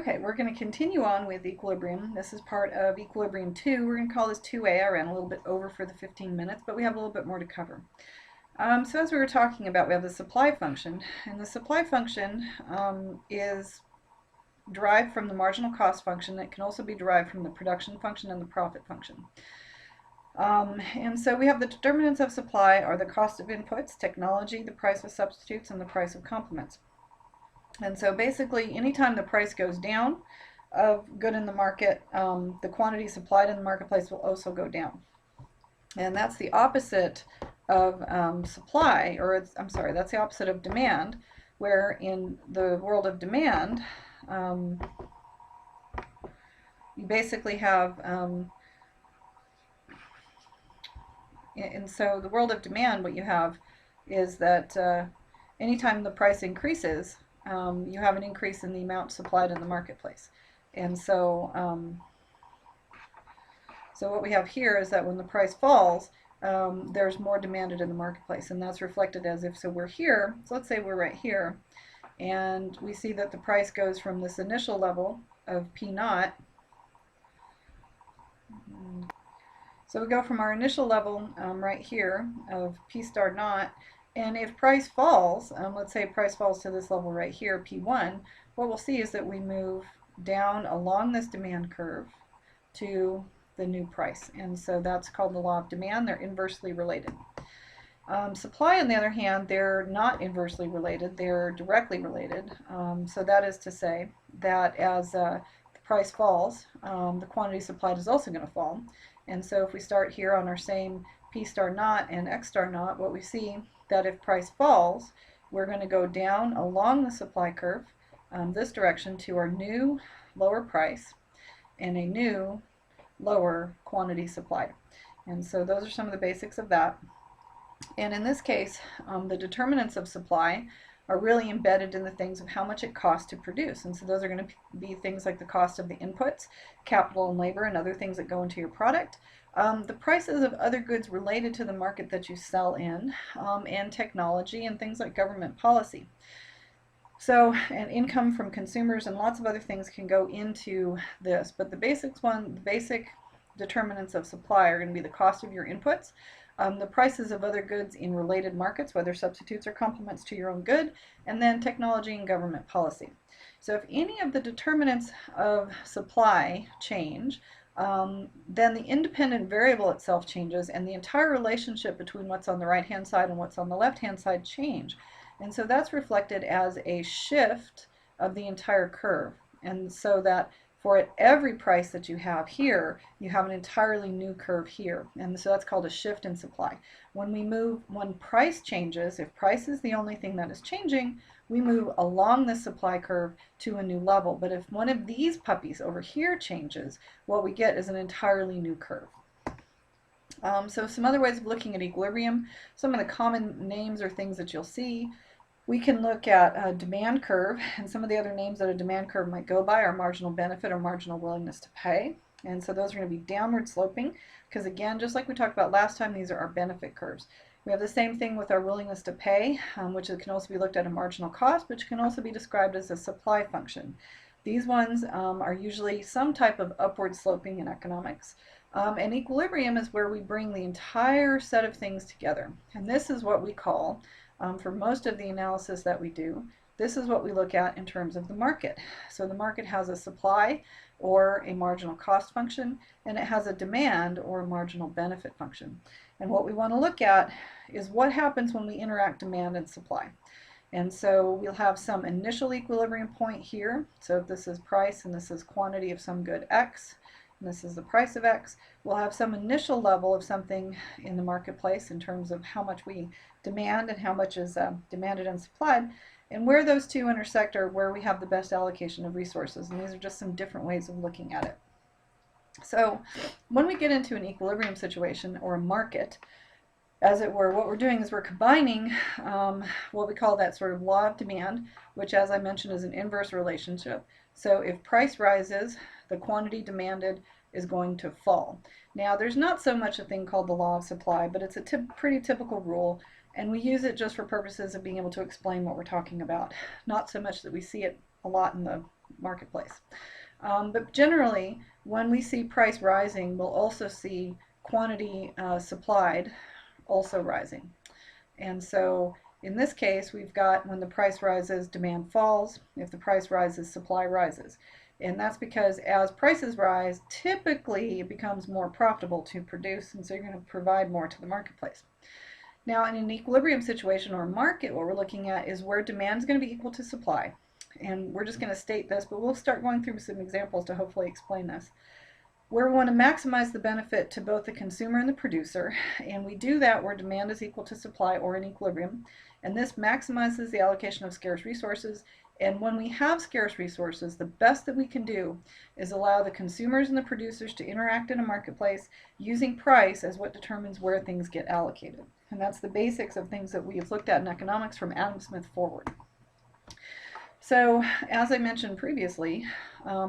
Okay, we're going to continue on with equilibrium. This is part of equilibrium 2. We're going to call this 2A. I ran a little bit over for the 15 minutes, but we have a little bit more to cover. So as we were talking about, we have the supply function, and the supply function is derived from the marginal cost function. It can also be derived from the production function and the profit function. And so we have the determinants of supply are the cost of inputs, technology, the price of substitutes, and the price of complements. And so basically, anytime the price goes down of good in the market, the quantity supplied in the marketplace will also go down. And that's the opposite of supply, or I'm sorry, that's the opposite of demand, where in the world of demand, you basically have, and so the world of demand, what you have is that anytime the price increases, you have an increase in the amount supplied in the marketplace. And so, so what we have here is that when the price falls, there's more demanded in the marketplace, and that's reflected as if, so we're here, so let's say we're right here, and we see that the price goes from this initial level of P naught. So we go from our initial level right here of P star naught, and if price falls, let's say price falls to this level right here, P1, what we'll see is that we move down along this demand curve to the new price. And so that's called the law of demand. They're inversely related. Supply, on the other hand, they're not inversely related. They're directly related. So that is to say that as the price falls, the quantity supplied is also going to fall. And so if we start here on our same P star naught and X star naught, what we see that if price falls, we're going to go down along the supply curve this direction to our new lower price and a new lower quantity supplied. And so those are some of the basics of that. And in this case, the determinants of supply are really embedded in the things of how much it costs to produce. And so those are going to be things like the cost of the inputs, capital and labor, and other things that go into your product. The prices of other goods related to the market that you sell in, and technology and things like government policy. So, and income from consumers and lots of other things can go into this, but the basic determinants of supply are going to be the cost of your inputs, the prices of other goods in related markets, whether substitutes or complements to your own good, and then technology and government policy. So if any of the determinants of supply change, then the independent variable itself changes, and the entire relationship between what's on the right-hand side and what's on the left-hand side change. And so that's reflected as a shift of the entire curve. And so that for every price that you have here, you have an entirely new curve here. And so that's called a shift in supply. When price changes, if price is the only thing that is changing, we move along the supply curve to a new level. But if one of these puppies over here changes, what we get is an entirely new curve. So some other ways of looking at equilibrium, some of the common names or things that you'll see. We can look at a demand curve, and some of the other names that a demand curve might go by are marginal benefit or marginal willingness to pay. And so those are going to be downward sloping, because again, just like we talked about last time, these are our benefit curves. We have the same thing with our willingness to pay, which can also be looked at a marginal cost, which can also be described as a supply function. These ones are usually some type of upward sloping in economics. And equilibrium is where we bring the entire set of things together. And this is what we call, for most of the analysis that we do, this is what we look at in terms of the market. So the market has a supply or a marginal cost function, and it has a demand or a marginal benefit function. And what we want to look at is what happens when we interact demand and supply. And so we'll have some initial equilibrium point here. So if this is price and this is quantity of some good X, and this is the price of X, we'll have some initial level of something in the marketplace in terms of how much we demand and how much is demanded and supplied. And where those two intersect are where we have the best allocation of resources. And these are just some different ways of looking at it. So when we get into an equilibrium situation or a market, as it were, what we're doing is we're combining what we call that sort of law of demand, which, as I mentioned, is an inverse relationship. So if price rises, the quantity demanded is going to fall. Now, there's not so much a thing called the law of supply, but it's a pretty typical rule, and we use it just for purposes of being able to explain what we're talking about. Not so much that we see it a lot in the marketplace. But generally, when we see price rising, we'll also see quantity supplied also rising. And so in this case, we've got when the price rises, demand falls. If the price rises, supply rises. And that's because as prices rise, typically it becomes more profitable to produce, and so you're going to provide more to the marketplace. Now, in an equilibrium situation or market, what we're looking at is where demand is going to be equal to supply. And we're just going to state this, but we'll start going through some examples to hopefully explain this. Where we want to maximize the benefit to both the consumer and the producer, and we do that where demand is equal to supply or in equilibrium, and this maximizes the allocation of scarce resources. And when we have scarce resources, the best that we can do is allow the consumers and the producers to interact in a marketplace using price as what determines where things get allocated. And that's the basics of things that we've looked at in economics from Adam Smith forward. So, as I mentioned previously,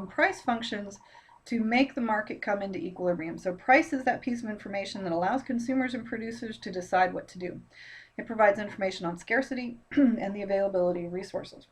price functions to make the market come into equilibrium. So price is that piece of information that allows consumers and producers to decide what to do. It provides information on scarcity and the availability of resources.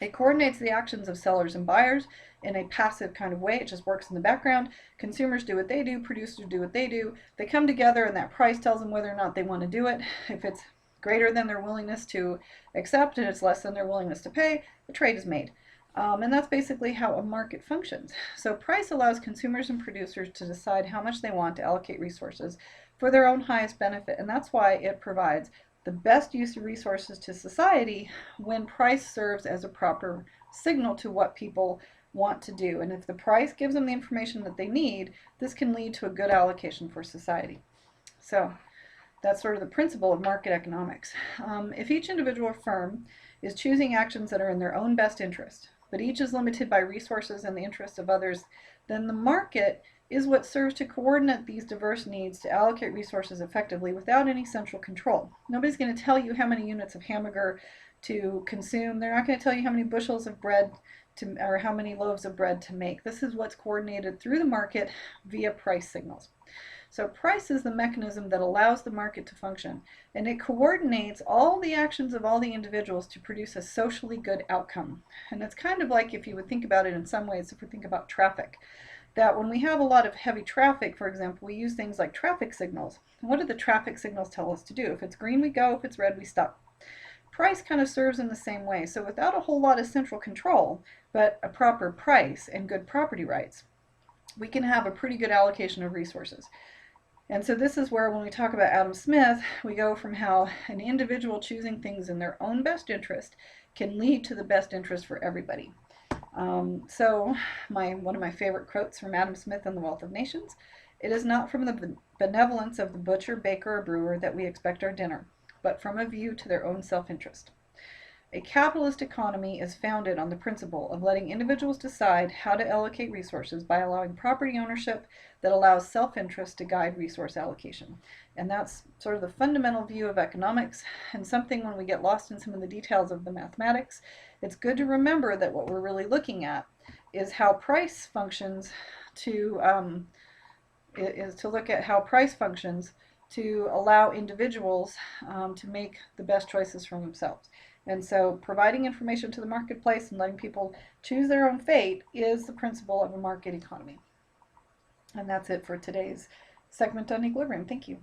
It coordinates the actions of sellers and buyers in a passive kind of way. It just works in the background. Consumers do what they do, producers do what they do. They come together and that price tells them whether or not they want to do it. If it's greater than their willingness to accept and it's less than their willingness to pay, the trade is made. And that's basically how a market functions. So price allows consumers and producers to decide how much they want to allocate resources for their own highest benefit. And that's why it provides the best use of resources to society when price serves as a proper signal to what people want to do. And if the price gives them the information that they need, this can lead to a good allocation for society. So that's sort of the principle of market economics. If each individual firm is choosing actions that are in their own best interest, but each is limited by resources and the interests of others, then the market is what serves to coordinate these diverse needs to allocate resources effectively without any central control. Nobody's going to tell you how many units of hamburger to consume. They're not going to tell you how many bushels of bread to, or how many loaves of bread to make. This is what's coordinated through the market via price signals. So price is the mechanism that allows the market to function, and it coordinates all the actions of all the individuals to produce a socially good outcome. And it's kind of like, if you would think about it in some ways, if we think about traffic, that when we have a lot of heavy traffic, for example, we use things like traffic signals. And what do the traffic signals tell us to do? If it's green, we go. If it's red, we stop. Price kind of serves in the same way. So without a whole lot of central control, but a proper price and good property rights, we can have a pretty good allocation of resources. And so this is where, when we talk about Adam Smith, we go from how an individual choosing things in their own best interest can lead to the best interest for everybody. So one of my favorite quotes from Adam Smith in The Wealth of Nations: "It is not from the benevolence of the butcher, baker, or brewer that we expect our dinner, but from a view to their own self-interest." A capitalist economy is founded on the principle of letting individuals decide how to allocate resources by allowing property ownership that allows self-interest to guide resource allocation. And that's sort of the fundamental view of economics, and something, when we get lost in some of the details of the mathematics, it's good to remember that what we're really looking at is how price functions to look at how price functions to allow individuals to make the best choices for themselves. And so providing information to the marketplace and letting people choose their own fate is the principle of a market economy. And that's it for today's segment on equilibrium. Thank you.